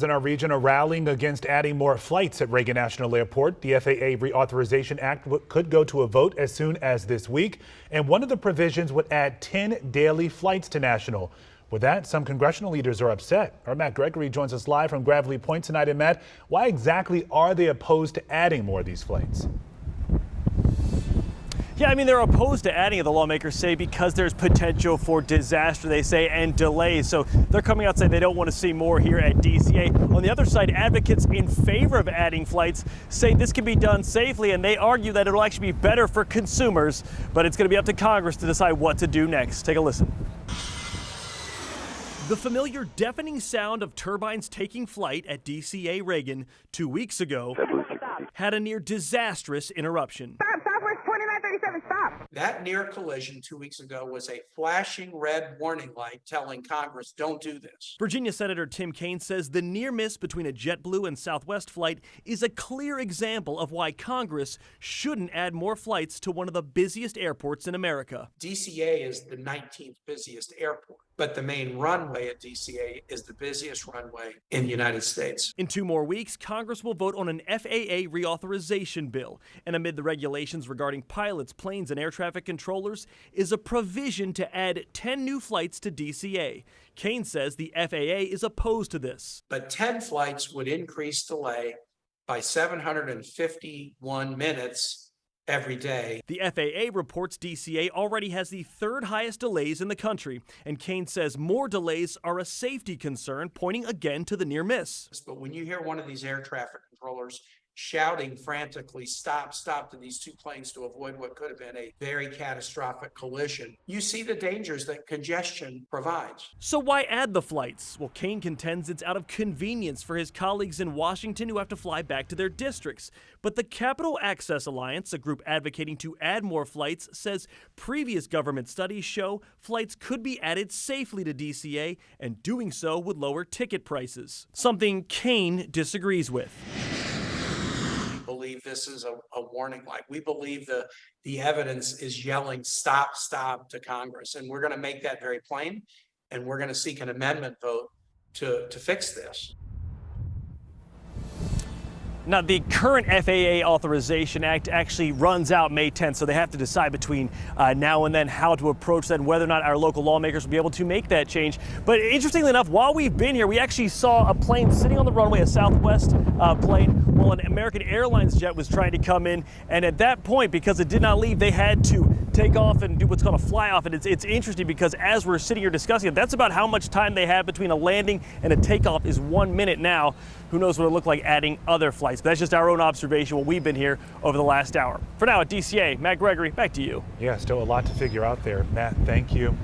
In our region are rallying against adding more flights at Reagan National Airport. The FAA Reauthorization Act could go to a vote as soon as this week, and one of the provisions would add 10 daily flights to National. With that, some congressional leaders are upset. Our Matt Gregory joins us live from Gravely Point tonight. And Matt, why exactly are they opposed to adding more of these flights? Yeah, I mean, they're opposed to adding it, the lawmakers say, because there's potential for disaster, they say, and delays. So they're coming out saying they don't want to see more here at DCA. On the other side, advocates in favor of adding flights say this can be done safely, and they argue that it'll actually be better for consumers. But it's going to be up to Congress to decide what to do next. Take a listen. The familiar deafening sound of turbines taking flight at DCA Reagan 2 weeks ago had a near disastrous interruption. That near collision 2 weeks ago was a flashing red warning light telling Congress, don't do this. Virginia Senator Tim Kaine says the near miss between a JetBlue and Southwest flight is a clear example of why Congress shouldn't add more flights to one of the busiest airports in America. DCA is the 19th busiest airport, but the main runway at DCA is the busiest runway in the United States. In 2 more weeks, Congress will vote on an FAA reauthorization bill. And amid the regulations regarding pilots, planes, and air traffic controllers is a provision to add 10 new flights to DCA. Kaine says the FAA is opposed to this. But 10 flights would increase delay by 751 minutes every day. The FAA reports DCA already has the 3rd highest delays in the country, and Kaine says more delays are a safety concern, pointing again to the near miss. But when you hear one of these air traffic controllers shouting frantically, stop, stop to these 2 planes to avoid what could have been a very catastrophic collision, you see the dangers that congestion provides. So why add the flights? Well, Kaine contends it's out of convenience for his colleagues in Washington who have to fly back to their districts. But the Capital Access Alliance, a group advocating to add more flights, says previous government studies show flights could be added safely to DCA, and doing so would lower ticket prices, something Kaine disagrees with. Believe this is a warning light. We believe the evidence is yelling stop, stop to Congress, and we're going to make that very plain, and we're going to seek an amendment vote to fix this. Now, the current FAA Authorization Act actually runs out May 10th, so they have to decide between now and then how to approach that and whether or not our local lawmakers will be able to make that change. But interestingly enough, while we've been here, we actually saw a plane sitting on the runway, a Southwest plane, while an American Airlines jet was trying to come in. And at that point, because it did not leave, they had to take off and do what's called a fly off. And it's interesting because as we're sitting here discussing it, that's about how much time they have between a landing and a takeoff is 1 minute now. Who knows what it'll look like adding other flights. But that's just our own observation while we've been here over the last hour. For now at DCA, Matt Gregory, back to you. Yeah, still a lot to figure out there. Matt, thank you.